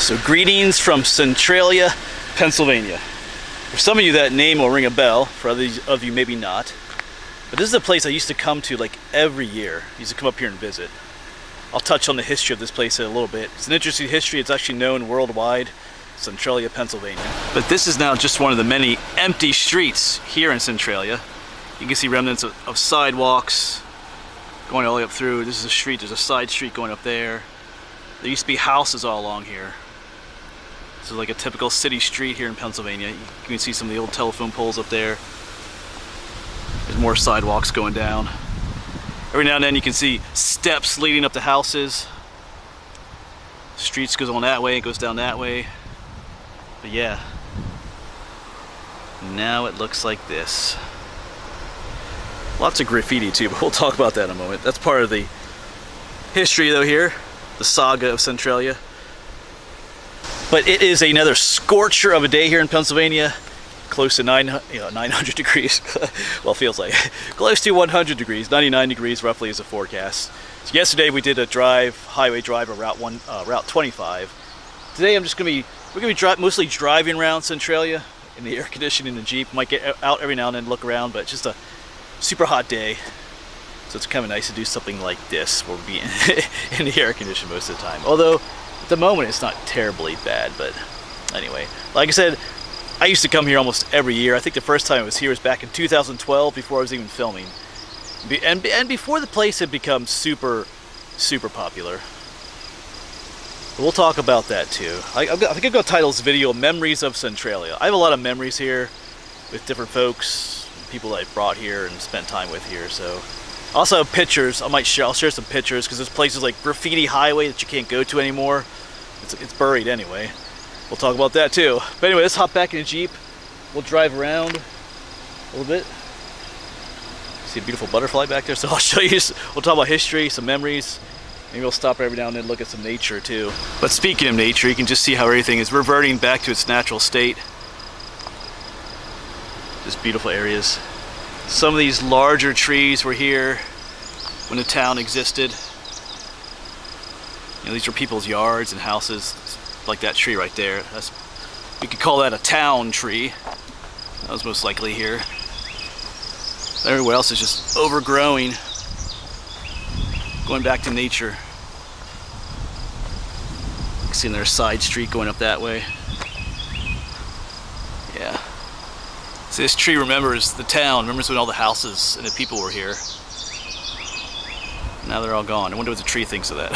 So greetings from Centralia, Pennsylvania. For some of you that name will ring a bell, for others of you maybe not. But this is a place I used to come to like every year. I used to come up here and visit. I'll touch on the history of this place in a little bit. It's an interesting history. It's actually known worldwide, Centralia, Pennsylvania. But this is now just one of the many empty streets here in Centralia. You can see remnants of sidewalks going all the way up through. This is a street, there's a side street going up there. There used to be houses all along here. This is like a typical city street here in Pennsylvania. You can see some of the old telephone poles up there. There's more sidewalks going down. Every now and then you can see steps leading up to houses. Streets goes on that way, it goes down that way. But yeah, now it looks like this. Lots of graffiti too, but we'll talk about that in a moment. That's part of the history though here, the saga of Centralia. But it is another scorcher of a day here in Pennsylvania. Close to 900 degrees. Well, feels like close to 100 degrees. 99 degrees roughly is the forecast. So yesterday we did a highway drive of Route 25. Today we're gonna be mostly driving around Centralia in the air conditioning in the Jeep. Might get out every now and then, look around, but it's just a super hot day. So it's kind of nice to do something like this where we'll be in the air conditioning most of the time. Although at the moment it's not terribly bad, but anyway, like I said, I used to come here almost every year. I think the first time I was here was back in 2012, before I was even filming. And before the place had become super popular. But we'll talk about that too. I think I'm going to title this video Memories of Centralia. I have a lot of memories here with different folks, people that I brought here and spent time with here. So I also have pictures. I'll share some pictures because there's places like Graffiti Highway that you can't go to anymore. It's buried anyway. We'll talk about that too. But anyway, let's hop back in the Jeep. We'll drive around a little bit. See a beautiful butterfly back there. So I'll show you, we'll talk about history, some memories. Maybe we'll stop every now and then and look at some nature too. But speaking of nature, you can just see how everything is reverting back to its natural state. Just beautiful areas. Some of these larger trees were here when the town existed. You know, these were people's yards and houses. Like that tree right there. We could call that a town tree. That was most likely here. Everywhere else is just overgrowing. Going back to nature. You can see there's a side street going up that way. Yeah. So this tree remembers the town, remembers when all the houses and the people were here. Now they're all gone. I wonder what the tree thinks of that.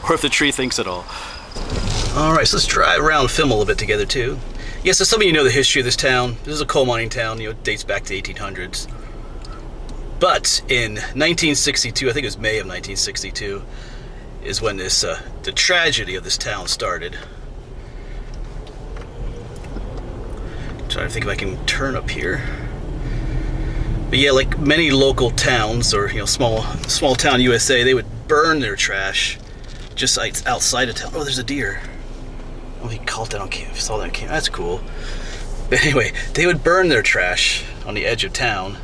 Or if the tree thinks at all. Alright, so let's drive around and film a little bit together too. Yeah, so some of you know the history of this town. This is a coal mining town, it dates back to the 1800s. But in 1962, I think it was May of 1962, is when this the tragedy of this town started. I'm trying to think if I can turn up here. But yeah, like many local towns or small town USA, they would burn their trash just outside of town. Oh, there's a deer. Oh, he caught that on camera. Saw that on camera. That's cool. But anyway, they would burn their trash on the edge of town.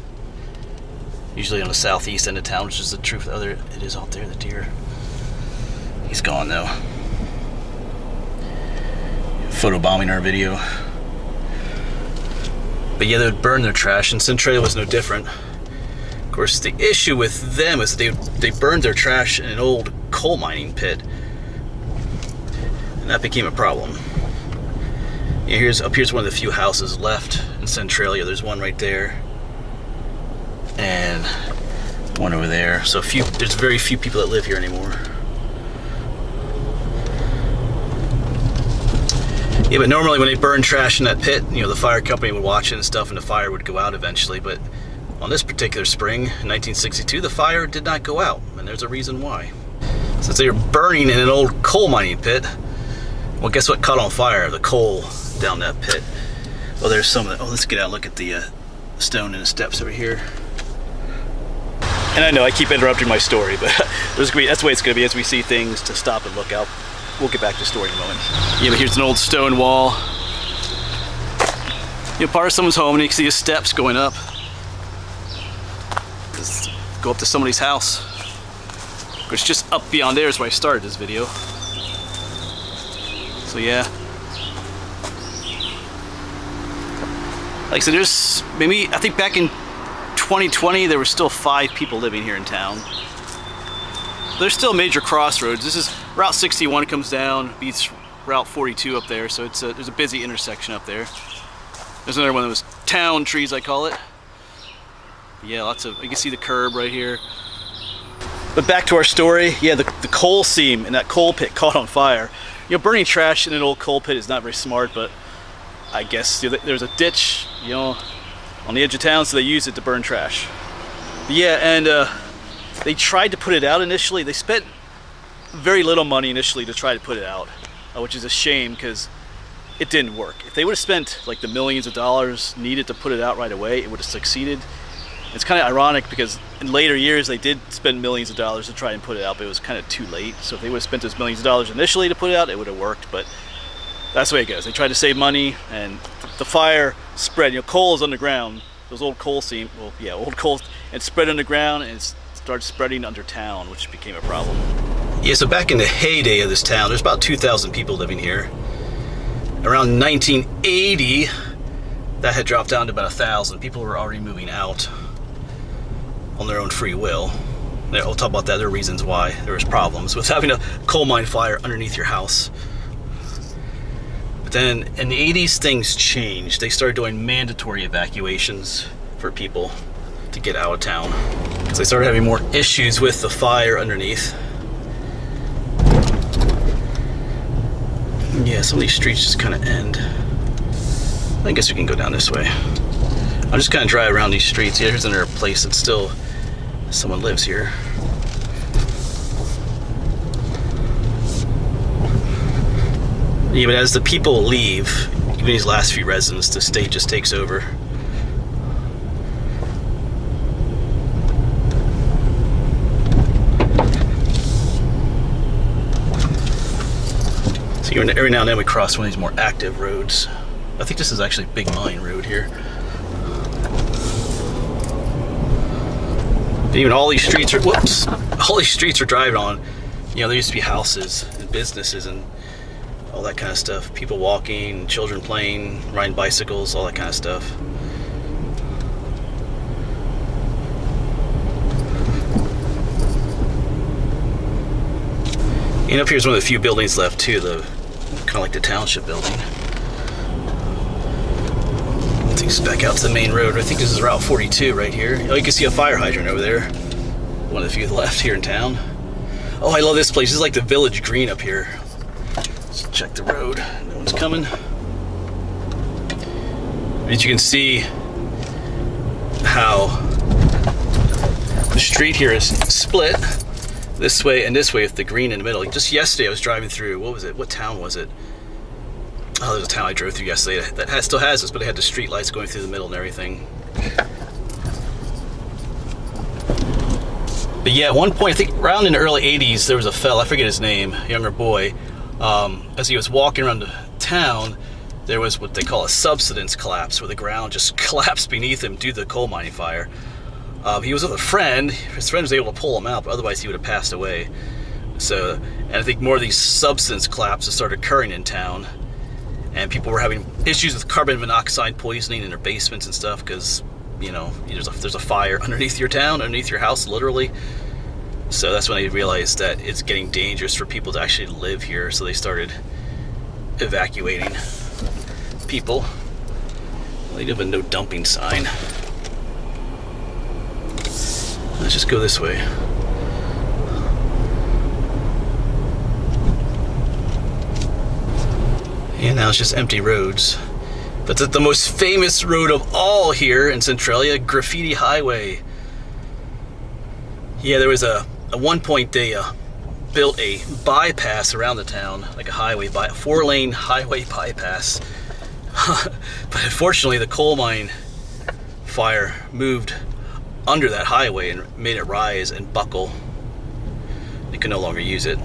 Usually on the southeast end of town, which is the truth. Oh, there it is out there, the deer. He's gone though. Photobombing our video. But yeah, they would burn their trash, and Centralia was no different. Of course, the issue with them is they burned their trash in an old coal mining pit. And that became a problem. Yeah, here's one of the few houses left in Centralia. There's one right there, and one over there. So there's very few people that live here anymore. Yeah, but normally when they burn trash in that pit, the fire company would watch it and stuff, and the fire would go out eventually. But on this particular spring, in 1962, the fire did not go out, and there's a reason why. Since they were burning in an old coal mining pit, well, guess what caught on fire? The coal down that pit. Well, there's some of that. Oh, let's get out and look at the stone and the steps over here. And I know I keep interrupting my story, but that's the way it's going to be as we see things to stop and look out. We'll get back to the story in a moment. Yeah, but here's an old stone wall. Part of someone's home, and you can see the steps going up. Just go up to somebody's house. Of course, just up beyond there is where I started this video. So yeah. Like I said, there's maybe, I think back in 2020 there were still 5 people living here in town. There's still major crossroads. This is Route 61 comes down, beats Route 42 up there, so there's a busy intersection up there. There's another one of those town trees, I call it. Yeah, lots of, you can see the curb right here. But back to our story, yeah, the coal seam in that coal pit caught on fire. You know, burning trash in an old coal pit is not very smart, but I guess, you know, there's a ditch, you know, on the edge of town, so they use it to burn trash. But yeah, and they tried to put it out initially. They spent very little money initially to try to put it out, which is a shame because it didn't work. If they would have spent like the millions of dollars needed to put it out right away, it would have succeeded. It's kind of ironic because in later years they did spend millions of dollars to try and put it out, but it was kind of too late. So if they would have spent those millions of dollars initially to put it out, it would have worked. But that's the way it goes. They tried to save money, and the fire spread. You know, coal is underground. Those old coal seam, well, yeah, old coal, and spread underground, and it started spreading under town, which became a problem. Yeah, so back in the heyday of this town, there's about 2,000 people living here. Around 1980, that had dropped down to about 1,000. People were already moving out on their own free will. We'll talk about that. There are reasons why there was problems with having a coal mine fire underneath your house. But then in the 80s, things changed. They started doing mandatory evacuations for people to get out of town because they started having more issues with the fire underneath. Yeah, some of these streets just kind of end. I guess we can go down this way. I'll just kind of drive around these streets. Yeah, here's another place that still someone lives here. Even as the people leave, even these last few residents, the state just takes over. So every now and then we cross one of these more active roads. I think this is actually Big Mine Road here. And even all these streets are, whoops, all these streets are driving on. You know, there used to be houses and businesses and all that kind of stuff. People walking, children playing, riding bicycles, all that kind of stuff. And up here's one of the few buildings left too, kind of like the township building. Takes us back out to the main road. I think this is Route 42 right here. Oh, you can see a fire hydrant over there. One of the few left here in town. Oh, I love this place. This is like the village green up here. Let's check the road. No one's coming. As you can see how the street here is split this way and this way with the green in the middle. Just yesterday I was driving through, what was it? What town was it? Oh, there's a town I drove through yesterday that still has this, but it had the street lights going through the middle and everything. But yeah, at one point, I think around in the early 80s, there was a fella, I forget his name, a younger boy. As he was walking around the town, there was what they call a subsidence collapse, where the ground just collapsed beneath him due to the coal mining fire. He was with a friend. His friend was able to pull him out, but otherwise he would have passed away. So, and I think more of these subsidence collapses started occurring in town. And people were having issues with carbon monoxide poisoning in their basements and stuff because, you know, there's a fire underneath your town, underneath your house, literally. So that's when they realized that it's getting dangerous for people to actually live here. So they started evacuating people. Well, they have a no dumping sign. Let's just go this way. And now it's just empty roads. But the most famous road of all here in Centralia, Graffiti Highway. Yeah, there was at one point they built a bypass around the town, like a highway, a 4-lane highway bypass. But unfortunately, the coal mine fire moved under that highway and made it rise and buckle. They could no longer use it.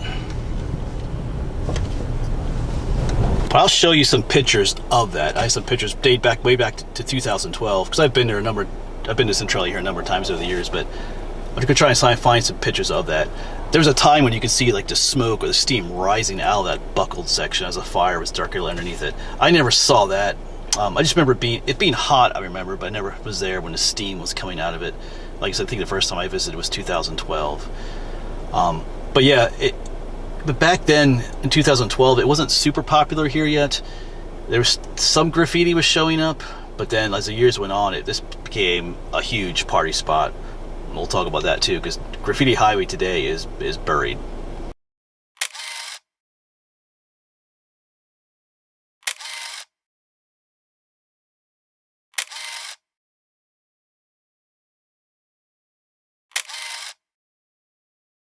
I'll show you some pictures of that. I have some pictures date back way back to 2012 because I've been to Centralia here a number of times over the years, but I'm gonna try and find some pictures of that. there was a time when you could see like the smoke or the steam rising out of that buckled section as a fire was darker underneath it. I never saw that. I just remember it being hot, I remember, but I never was there when the steam was coming out of it. Like I said, I think the first time I visited was 2012. But yeah, but back then in 2012, it wasn't super popular here yet. There was some graffiti was showing up, but then as the years went on, this became a huge party spot. We'll talk about that too, because Graffiti Highway today is buried.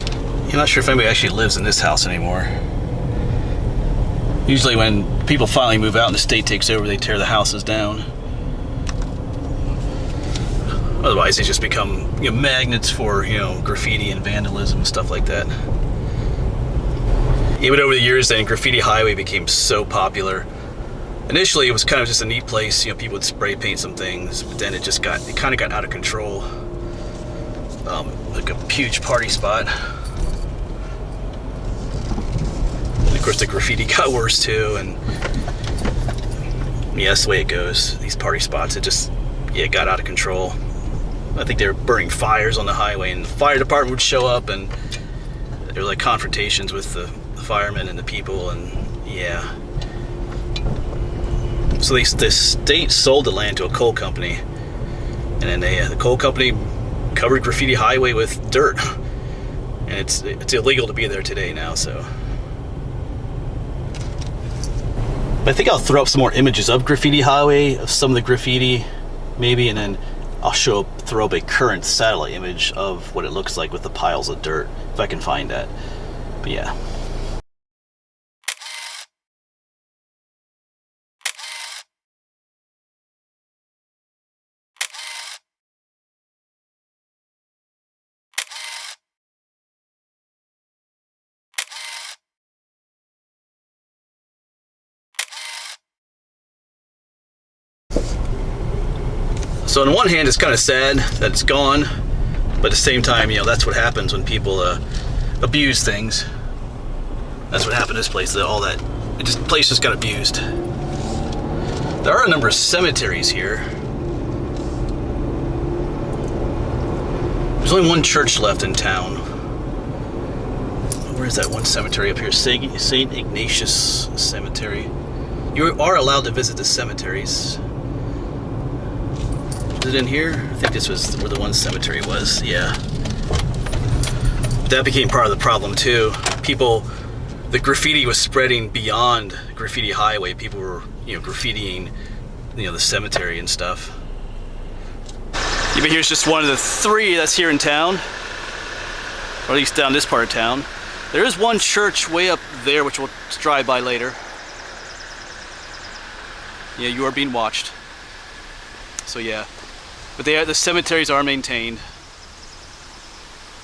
I'm not sure if anybody actually lives in this house anymore. Usually when people finally move out and the state takes over, they tear the houses down. Otherwise, they just become, you know, magnets for, you know, graffiti and vandalism and stuff like that. Even over the years, then Graffiti Highway became so popular. Initially, it was kind of just a neat place. You know, people would spray paint some things, but then it kind of got out of control. Like a huge party spot. And of course, the graffiti got worse too, and yeah, that's the way it goes. These party spots, it got out of control. I think they were burning fires on the highway, and the fire department would show up, and there were like confrontations with the firemen and the people, and yeah. So the state sold the land to a coal company, and then the coal company covered Graffiti Highway with dirt, and it's illegal to be there today now. So, but I think I'll throw up some more images of Graffiti Highway, of some of the graffiti, maybe, and then I'll throw up a current satellite image of what it looks like with the piles of dirt, if I can find that. But yeah. So on one hand, it's kind of sad that it's gone, but at the same time, you know, that's what happens when people abuse things. That's what happened to this place. The place just got abused. There are a number of cemeteries here. There's only one church left in town. Where is that one cemetery up here? St. Ignatius Cemetery. You are allowed to visit the cemeteries. Is it in here? I think this was where the one cemetery was, yeah. But that became part of the problem too. The graffiti was spreading beyond Graffiti Highway. People were, you know, graffitiing, you know, the cemetery and stuff. Even here's just one of the three that's here in town, or at least down this part of town. There is one church way up there, which we'll drive by later. Yeah, you are being watched. So yeah. But the cemeteries are maintained.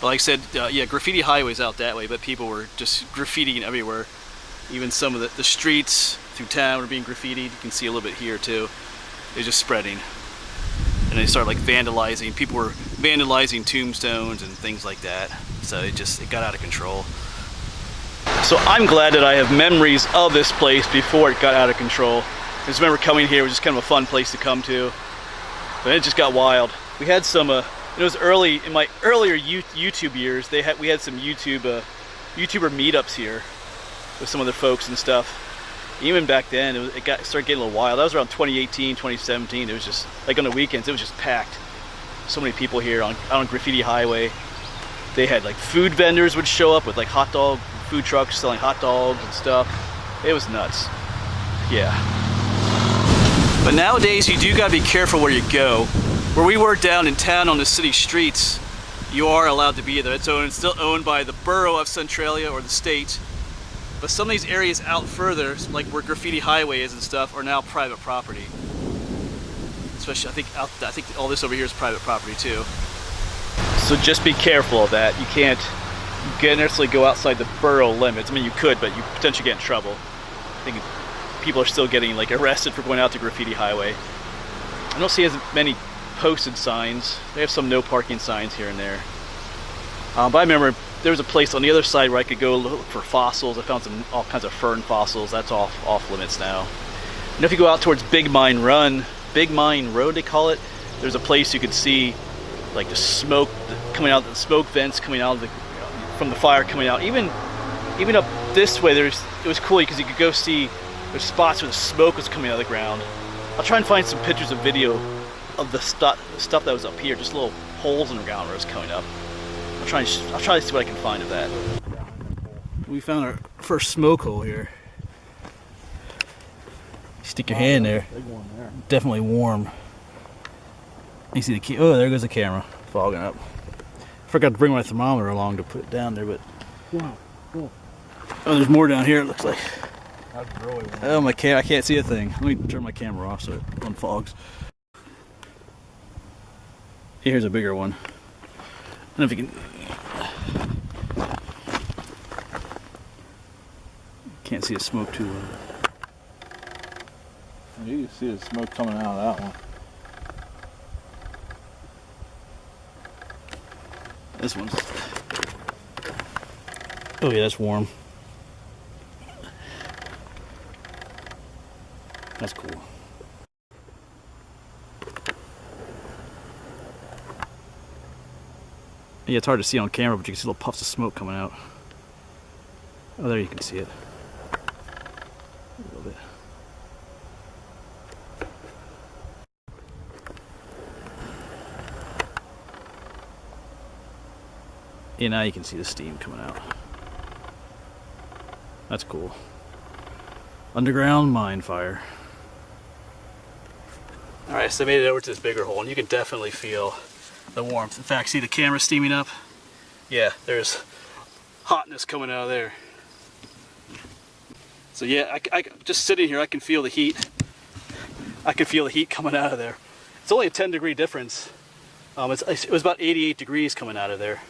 But like I said, yeah, Graffiti Highway's out that way, but people were just graffitiing everywhere. Even some of the streets through town were being graffitied. You can see a little bit here too. It's just spreading. And they started like vandalizing. People were vandalizing tombstones and things like that. So it got out of control. So I'm glad that I have memories of this place before it got out of control. I just remember coming here, it was just kind of a fun place to come to. But it just got wild. We had some, it was early, in my earlier YouTube years, we had some YouTuber meetups here with some other folks and stuff. Even back then, it started getting a little wild. That was around 2018, 2017. It was just, like on the weekends, it was just packed. So many people here out on Graffiti Highway. They had like food vendors would show up with like hot dog food trucks selling hot dogs and stuff. It was nuts. Yeah. But nowadays, you do gotta be careful where you go. Where we were down in town on the city streets, you are allowed to be there. It's still owned by the borough of Centralia or the state. But some of these areas out further, like where Graffiti Highway is and stuff, are now private property. Especially, I think all this over here is private property too. So just be careful of that. You can't necessarily go outside the borough limits. I mean, you could, but you potentially get in trouble. I think people are still getting like arrested for going out to Graffiti Highway. I don't see as many posted signs. They have some no parking signs here and there. But I remember there was a place on the other side where I could go look for fossils. I found all kinds of fern fossils. That's off limits now. And if you go out towards Big Mine Road they call it, there's a place you could see like the smoke coming out, the smoke vents coming out of from the fire coming out. Even up this way, it was cool because you could go see there's spots where the smoke was coming out of the ground. I'll try and find some pictures of video of the stuff that was up here, just little holes in the ground where it was coming up. I'll try to see what I can find of that. We found our first smoke hole here. Stick your hand there. Big one there. Definitely warm. You see the oh, there goes the camera fogging up. Forgot to bring my thermometer along to put it down there, but wow, cool. Oh, there's more down here. It looks like. That's really warm. Oh, my I can't see a thing. Let me turn my camera off so it unfogs. Here's a bigger one. I don't know if you can. Can't see the smoke too well. You can see the smoke coming out of that one. This one's. Oh yeah, that's warm. That's cool. Yeah, it's hard to see on camera, but you can see little puffs of smoke coming out. Oh, there you can see it. A little bit. Yeah, now you can see the steam coming out. That's cool. Underground mine fire. Alright, so I made it over to this bigger hole, and you can definitely feel the warmth. In fact, see the camera steaming up? Yeah, there's hotness coming out of there. So yeah, I just sitting here, I can feel the heat. I can feel the heat coming out of there. It's only a 10-degree difference. It was about 88 degrees coming out of there,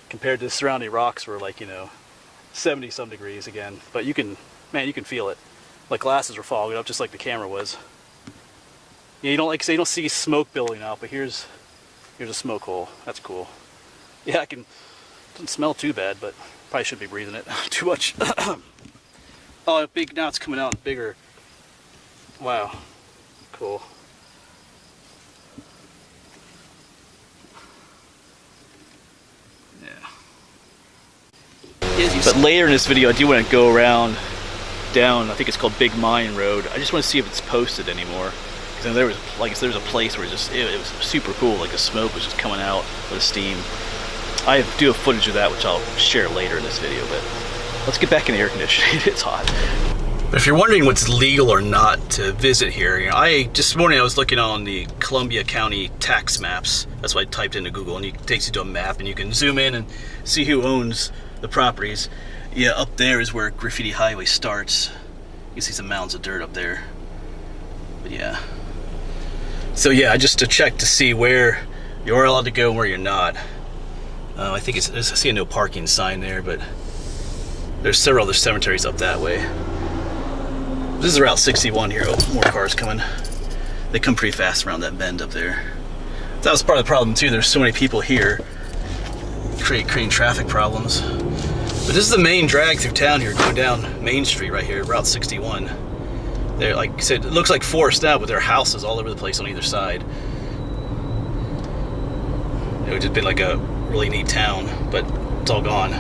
compared to the surrounding rocks were like, 70-some degrees again. But you can feel it. Like glasses were fogging up, just like the camera was. Yeah, you don't see smoke building out, but here's a smoke hole. That's cool. Yeah, doesn't smell too bad, but probably shouldn't be breathing it too much. Oh, big, now it's coming out bigger. Wow, cool. Yeah. But later in this video, I do want to go around down, I think it's called Big Mine Road. I just want to see if it's posted anymore. Because there was, like I said, there was a place where it was super cool, like the smoke was just coming out with the steam. I do have footage of that, which I'll share later in this video, but let's get back in the air conditioning. It's hot. But if you're wondering what's legal or not to visit here, this morning I was looking on the Columbia County tax maps. That's what I typed into Google, and it takes you to a map, and you can zoom in and see who owns the properties. Yeah, up there is where Graffiti Highway starts. You can see some mounds of dirt up there. But yeah. So yeah, just to check to see where you're allowed to go and where you're not. I think I see a no parking sign there, but there's several other cemeteries up that way. This is Route 61 here. Oh, more cars coming. They come pretty fast around that bend up there. That was part of the problem too. There's so many people here, creating traffic problems. But this is the main drag through town here, going down Main Street right here, Route 61. There, like I said, it looks like forest now, but there are houses all over the place on either side. It would just been like a really neat town, but it's all gone.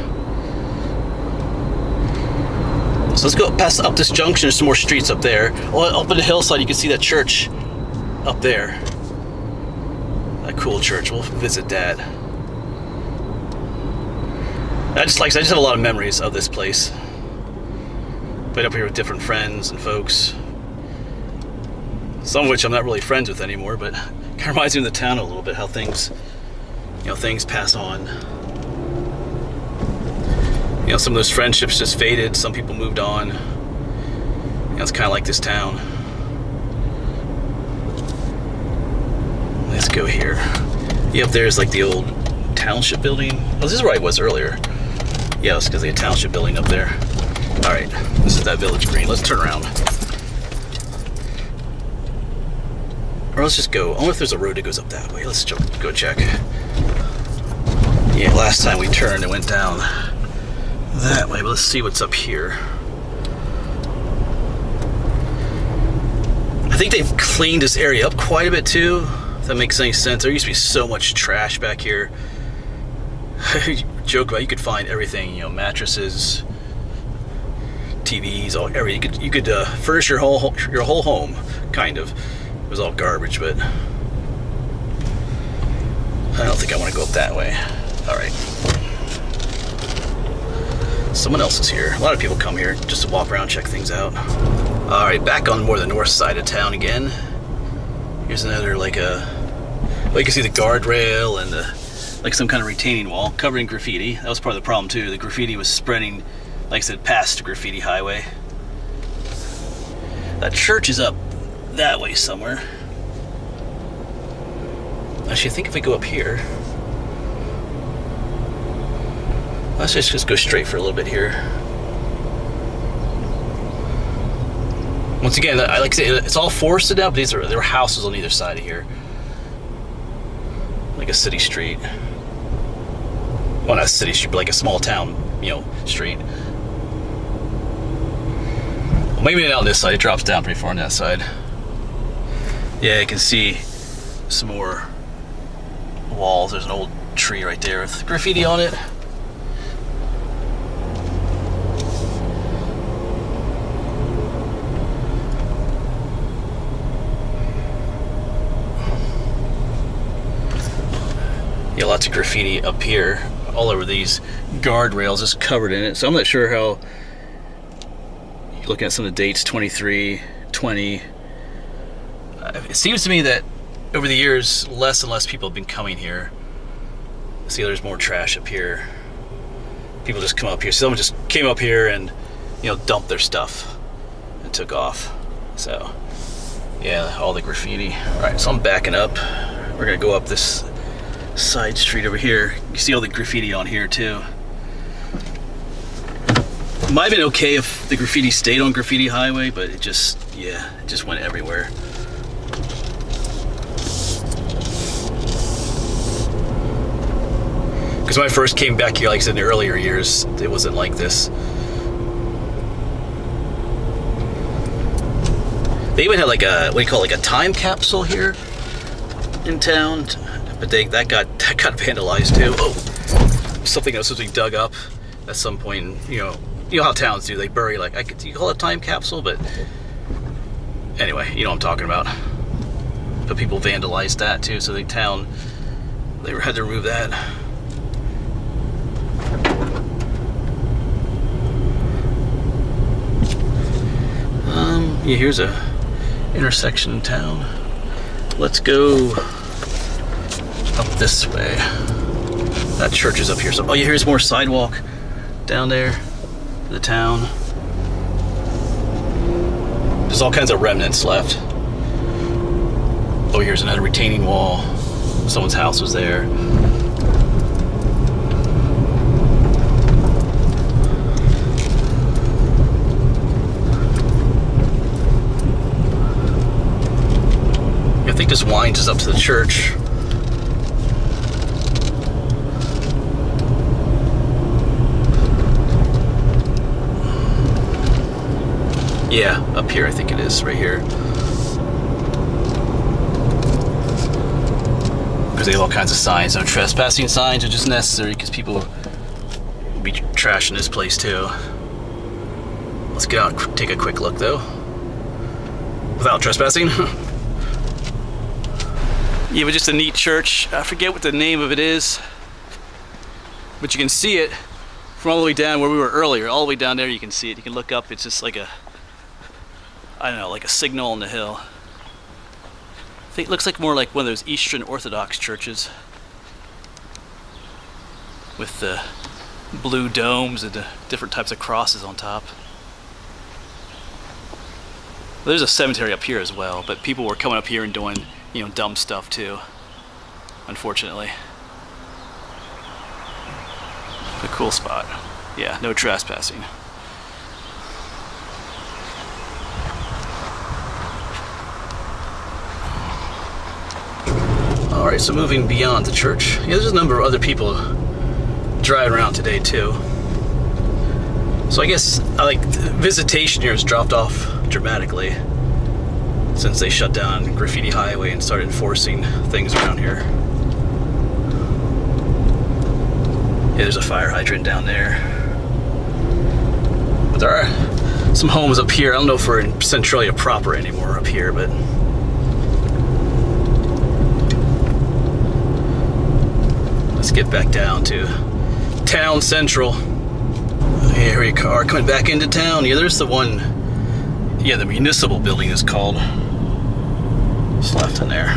So let's go up this junction. There's some more streets up there. Well, up on the hillside, you can see that church up there. That cool church. We'll visit that. I just have a lot of memories of this place. Been up here with different friends and folks. Some of which I'm not really friends with anymore, but it kind of reminds me of the town a little bit, how things pass on. Some of those friendships just faded, some people moved on. It's kind of like this town. Let's go here. Yeah, up there is like the old township building. Oh, this is where I was earlier. Yeah, it's because they had a township building up there. Alright, this is that village green. Let's turn around. Or let's just go. I wonder if there's a road that goes up that way. Let's go check. Yeah, last time we turned, it went down that way, but let's see what's up here. I think they've cleaned this area up quite a bit too, if that makes any sense. There used to be so much trash back here. Joke about, you could find everything, you know, mattresses, TVs, all everything. You could furnish your whole home, kind of. It was all garbage, but I don't think I want to go up that way. All right. Someone else is here. A lot of people come here just to walk around, check things out. All right, back on more the north side of town again. Here's another, like a, well, you can see the guardrail and the, like some kind of retaining wall covered in graffiti. That was part of the problem too. The graffiti was spreading, like I said, past Graffiti Highway. That church is up that way somewhere. Actually, I think if we go up here, let's just go straight for a little bit here. Once again, I like to say, it's all forested out, but there are houses on either side of here. Like a city street. Well, not a city street, but like a small town, you know, street. Well, maybe not on this side, it drops down pretty far on that side. Yeah, you can see some more walls. There's an old tree right there with graffiti on it. Yeah, lots of graffiti up here, all over these guardrails, just covered in it. So I'm not sure how, you're looking at some of the dates, 23, 20. It seems to me that over the years, less and less people have been coming here. See, there's more trash up here. People just come up here. Someone just came up here and, you know, dumped their stuff and took off. So, yeah, all the graffiti. All right, so I'm backing up. We're gonna go up this side street over here. You see all the graffiti on here too. It might have been okay if the graffiti stayed on Graffiti Highway, but it just, yeah, it just went everywhere. Because when I first came back here, like I said in the earlier years, it wasn't like this. They even had like a, what do you call it, like a time capsule here in town. But that got vandalized too. Oh, something that was supposed to be dug up at some point. You know how towns do. They bury, like, you call it a time capsule, but anyway, you know what I'm talking about. But people vandalized that too, so the town, they had to remove that. Yeah, here's a intersection in town. Let's go up this way. That church is up here. So, oh yeah, here's more sidewalk down there to the town. There's all kinds of remnants left. Oh, here's another retaining wall. Someone's house was there. I think this winds us up to the church. Yeah, up here I think it is, right here. Because they have all kinds of signs. No trespassing signs are just necessary because people will be trashing this place too. Let's get out and take a quick look though. Without trespassing. Yeah, but just a neat church. I forget what the name of it is. But you can see it from all the way down where we were earlier. All the way down there you can see it. You can look up. It's just like a, I don't know, like a signal on the hill. I think it looks like more like one of those Eastern Orthodox churches with the blue domes and the different types of crosses on top. There's a cemetery up here as well, but people were coming up here and doing, you know, dumb stuff too, unfortunately. A cool spot. Yeah, no trespassing. Alright, so moving beyond the church. Yeah, there's a number of other people driving around today too. So I guess visitation here has dropped off dramatically since they shut down Graffiti Highway and started enforcing things around here. Yeah, there's a fire hydrant down there. But there are some homes up here. I don't know if we're in Centralia proper anymore up here, but let's get back down to town central. Here we are coming back into town. Yeah, there's the one, yeah, the municipal building is called. It's left in there.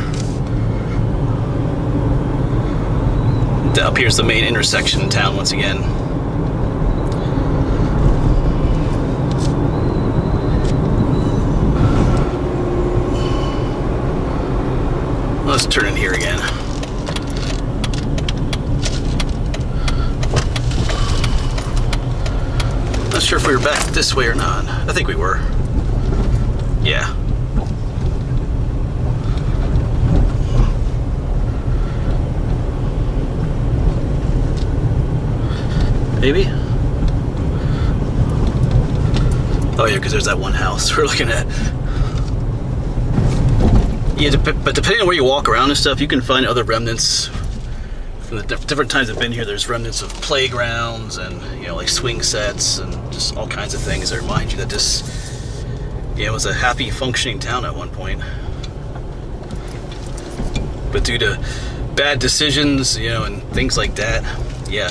Up here's the main intersection in town once again. Let's turn in here again. Not sure if we were back this way or not. I think we were. Yeah. Maybe? Oh yeah, because there's that one house we're looking at. Yeah, but depending on where you walk around and stuff, you can find other remnants from the different times I've been here. There's remnants of playgrounds and, you know, like swing sets and just all kinds of things that remind you that this, yeah, was a happy, functioning town at one point. But due to bad decisions, you know, and things like that, yeah,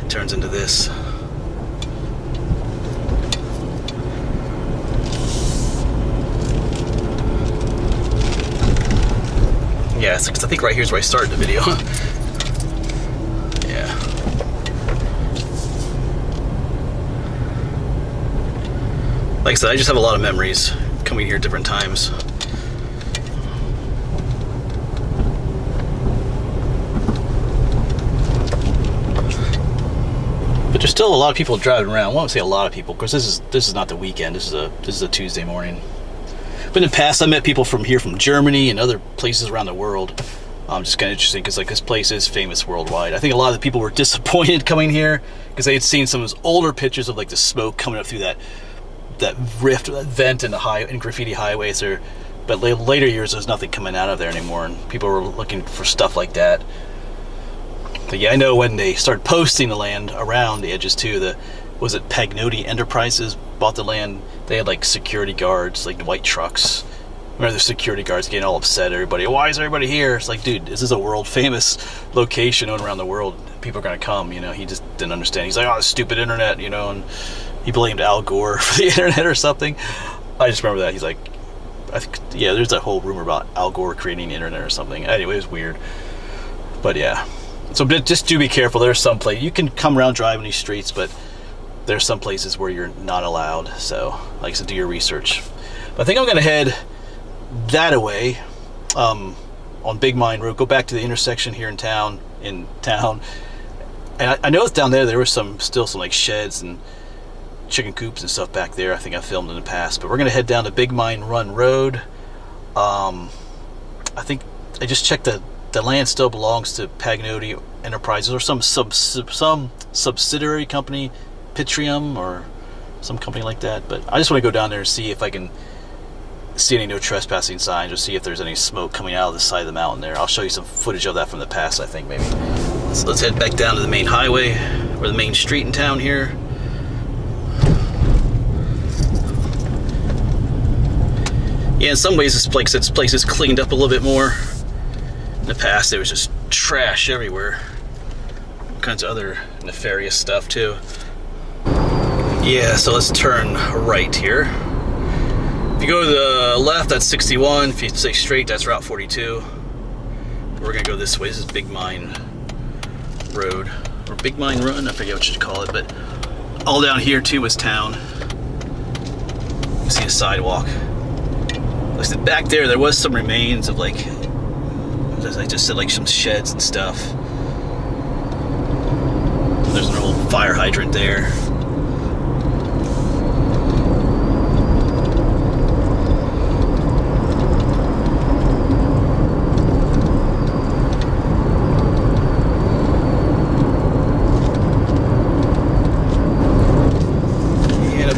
it turns into this. Yeah, I think right here's where I started the video. Yeah. Like I said, I just have a lot of memories coming here at different times. But there's still a lot of people driving around. I won't say a lot of people, because this is not the weekend. This is a Tuesday morning. But in the past, I met people from here, from Germany and other places around the world. Just kind of interesting because, like, this place is famous worldwide. I think a lot of the people were disappointed coming here because they had seen some of those older pictures of, like, the smoke coming up through that rift, that vent in Graffiti Highway. So, but later years, there's nothing coming out of there anymore, and people were looking for stuff like that. But yeah, I know when they started posting the land around the edges too. Was it Pagnoti Enterprises bought the land? They had like security guards, like white trucks. Remember the security guards getting all upset, everybody, why is everybody here? It's like, dude, this is a world famous location known around the world. People are gonna come, you know. He just didn't understand. He's like, oh, stupid internet, you know, and he blamed Al Gore for the internet or something. I just remember that. He's like, I think, yeah, there's that whole rumor about Al Gore creating the internet or something. Anyway, it was weird. But yeah. So just do be careful. There's some place you can come around driving these streets, but there's some places where you're not allowed. So, like I said, do your research. But I think I'm gonna head that away on Big Mine Road. Go back to the intersection here in town. And I noticed down there was still some like sheds and chicken coops and stuff back there. I think I filmed in the past. But we're gonna head down to Big Mine Run Road. I think I just checked the land still belongs to Pagnoti Enterprises or some subsidiary company, Pitrium or some company like that. But I just want to go down there and see if I can see any no trespassing signs or see if there's any smoke coming out of the side of the mountain there. I'll show you some footage of that from the past, I think, maybe. So let's head back down to the main highway, or the main street in town here. Yeah, in some ways this place is cleaned up a little bit more. In the past, there was just trash everywhere. All kinds of other nefarious stuff, too. Yeah, so let's turn right here. If you go to the left, that's 61. If you stay straight, that's Route 42. We're gonna go this way. This is Big Mine Road. Or Big Mine Run, I forget what you should call it, but all down here, too, is town. You see a sidewalk. Listen, back there was some remains of, like, as I just said, like some sheds and stuff. There's an old fire hydrant there.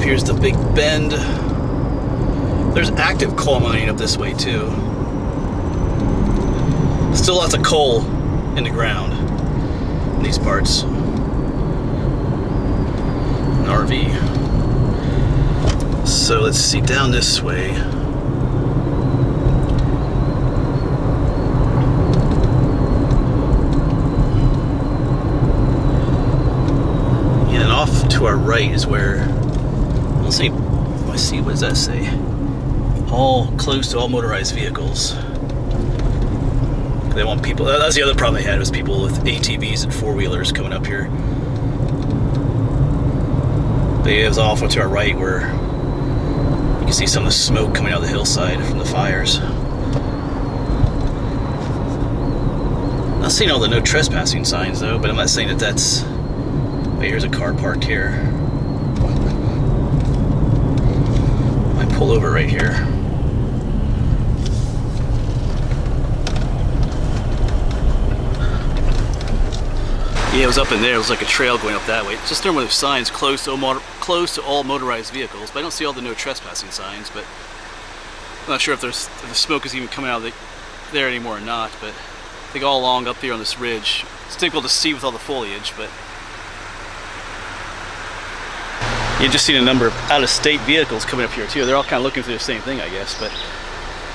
here's the Big Bend. There's active coal mining up this way too. Still lots of coal in the ground in these parts. An RV. So let's see, down this way. Yeah, and off to our right is where, let's see, what does that say? All close to all motorized vehicles. They want people, that's the other problem they had, was people with ATVs and four-wheelers coming up here. But it was off to our right where you can see some of the smoke coming out of the hillside from the fires. Not seeing all the no trespassing signs though, but I'm not saying that that's... Wait, here's a car parked here. I pull over right here. Yeah, it was up in there. It was like a trail going up that way. Just there were signs close to all motorized vehicles, but I don't see all the no trespassing signs. But I'm not sure if the smoke is even coming out of there anymore or not. But I think all along up here on this ridge, it's difficult to see with all the foliage. But you just seen a number of out-of-state vehicles coming up here too. They're all kind of looking for the same thing, I guess. But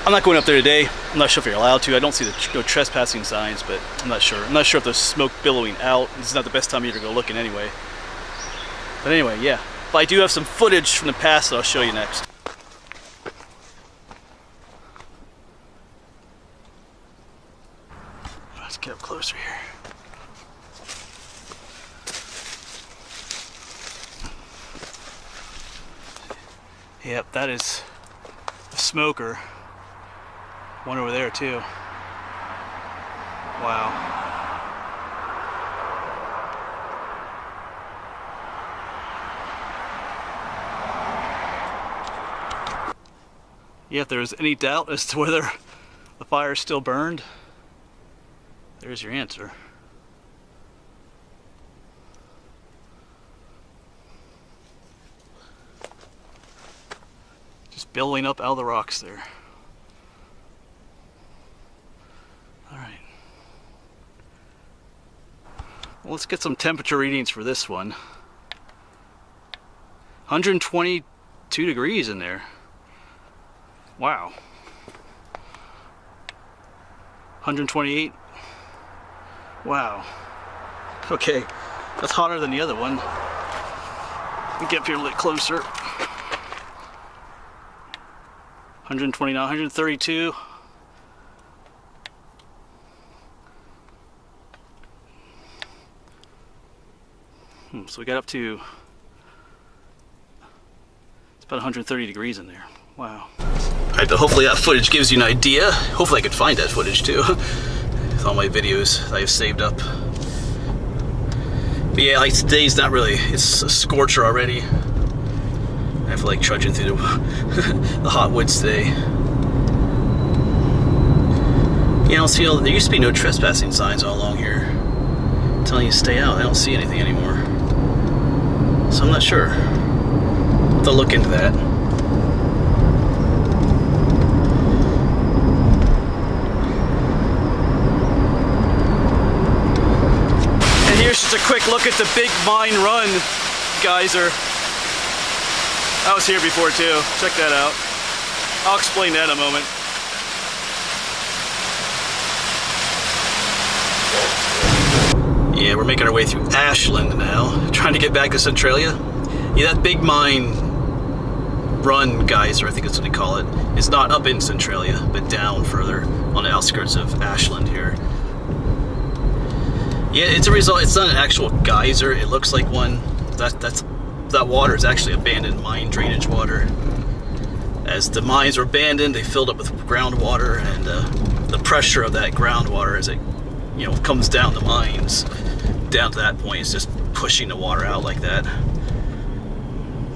I'm not going up there today. I'm not sure if you're allowed to. I don't see the no trespassing signs, but I'm not sure. I'm not sure if there's smoke billowing out. This is not the best time of year to go looking anyway. But anyway, yeah. But I do have some footage from the past that I'll show you next. Let's get up closer here. Yep, that is a smoker. One over there too. Wow. Yeah, if there's any doubt as to whether the fire is still burned, there's your answer. Just billowing up out of the rocks there. Alright. Well, let's get some temperature readings for this one. 122 degrees in there. Wow. 128. Wow. Okay, that's hotter than the other one. Let me get up here a little closer. 129, 132. So we got up to, it's about 130 degrees in there. Wow. Alright, but hopefully that footage gives you an idea. Hopefully I could find that footage too. With all my videos that I've saved up. But yeah, like today's not really, it's a scorcher already. I feel like trudging through the hot woods today. Yeah, I don't see there used to be no trespassing signs all along here telling you to stay out. I don't see anything anymore. So I'm not sure. I'll have to look into that. And here's just a quick look at the Big Mine Run geyser. I was here before too. Check that out. I'll explain that in a moment. Yeah, we're making our way through Ashland now, trying to get back to Centralia. Yeah, that Big Mine Run geyser, I think that's what they call it, is not up in Centralia, but down further on the outskirts of Ashland here. Yeah, it's a result. It's not an actual geyser. It looks like one. That water is actually abandoned mine drainage water. As the mines were abandoned, they filled up with groundwater, and the pressure of that groundwater as it, comes down the mines, down to that point, it's just pushing the water out like that.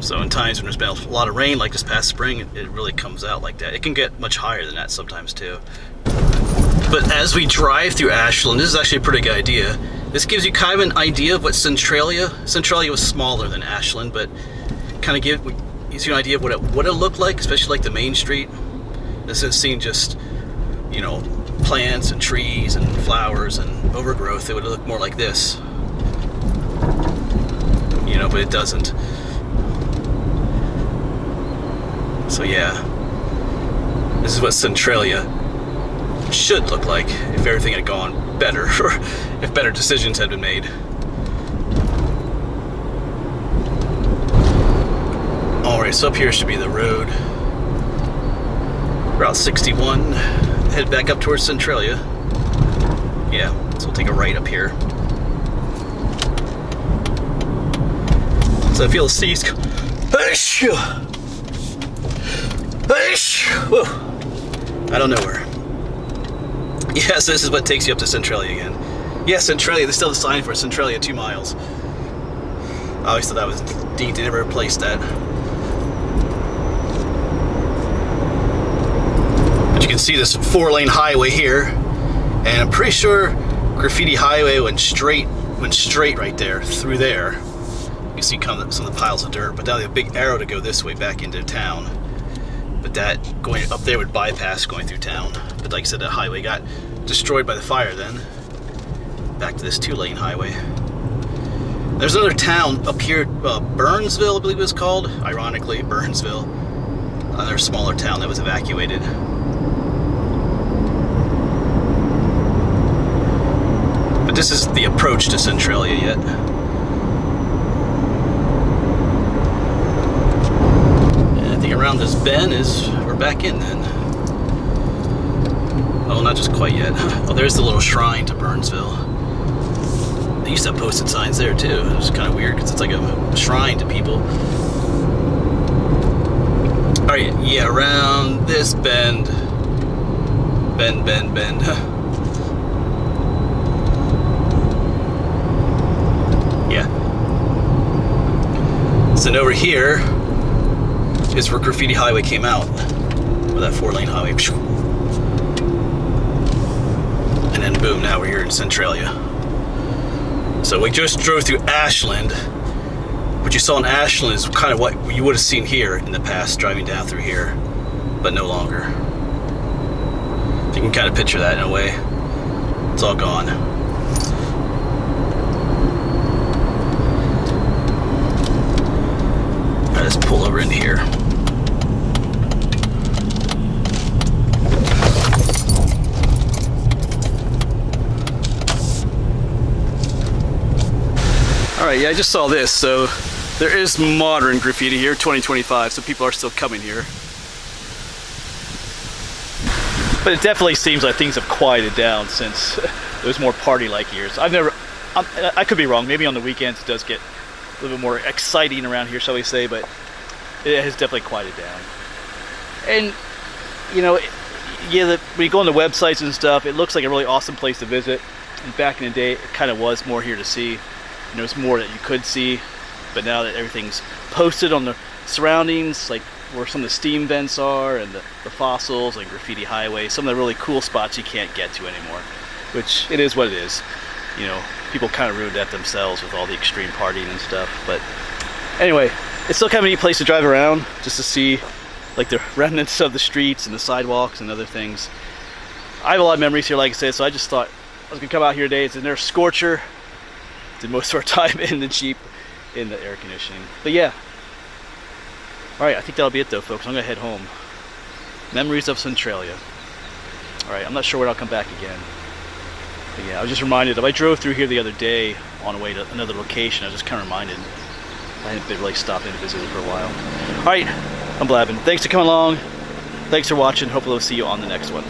So in times when there's been a lot of rain, like this past spring, it really comes out like that. It can get much higher than that sometimes too. But as we drive through Ashland, this is actually a pretty good idea. This gives you kind of an idea of what Centralia was smaller than Ashland, but kind of gives you an idea of what it looked like, especially like the main street. This is seeing just, you know, plants and trees and flowers and overgrowth. It would look more like this, you know, but it doesn't. So yeah, this is what Centralia should look like if everything had gone better, or if better decisions had been made. Alright, so up here should be the road. Route 61, head back up towards Centralia. Yeah, so we'll take a right up here. So I feel the seas out of nowhere. Yes, this is what takes you up to Centralia again. Yes, Centralia, there's still a sign for Centralia 2 miles. I always thought that was neat, they never replaced that. But you can see this 4-lane highway here, and I'm pretty sure Graffiti Highway went straight right there, through there. You can see some of the piles of dirt, but now they have a big arrow to go this way back into town. But that going up there would bypass going through town. But like I said, that highway got destroyed by the fire then. Back to this 2-lane highway. There's another town up here, Burnsville, I believe it was called. Ironically, Burnsville. Another smaller town that was evacuated. But this is the approach to Centralia yet. And I think around this bend we're back in then. Oh, not just quite yet. Oh, there's the little shrine to Burnsville. They used to have posted signs there too. It was kind of weird because it's like a shrine to people. Alright, yeah, around this bend. Bend. Yeah. So then over here is where Graffiti Highway came out. With that 4-lane highway. And then boom, now we're here in Centralia. So we just drove through Ashland. What you saw in Ashland is kind of what you would have seen here in the past, driving down through here, but no longer. You can kind of picture that in a way. It's all gone. Alright, let's pull over in here. Alright, yeah, I just saw this, so there is modern graffiti here, 2025, so people are still coming here. But it definitely seems like things have quieted down since it was more party-like years. I could be wrong, maybe on the weekends it does get a little bit more exciting around here, shall we say, but it has definitely quieted down. And, you know, yeah, when you go on the websites and stuff, it looks like a really awesome place to visit. And back in the day, it kind of was more here to see. And there's more that you could see, but now that everything's posted on the surroundings, like where some of the steam vents are and the fossils, like Graffiti Highway, some of the really cool spots you can't get to anymore, which it is what it is. You know, people kind of ruined that themselves with all the extreme partying and stuff. But anyway, it's still kind of a neat place to drive around just to see like the remnants of the streets and the sidewalks and other things. I have a lot of memories here, like I said, so I just thought I was gonna come out here today. It's in their scorcher. Did most of our time in the Jeep in the air conditioning. But yeah. Alright, I think that'll be it though, folks. I'm gonna head home. Memories of Centralia. Alright, I'm not sure when I'll come back again. But yeah, I was just reminded I drove through here the other day on the way to another location. I was just kind of reminded I hadn't been really stopped in to visit it for a while. Alright, I'm blabbing. Thanks for coming along. Thanks for watching. Hopefully I'll see you on the next one.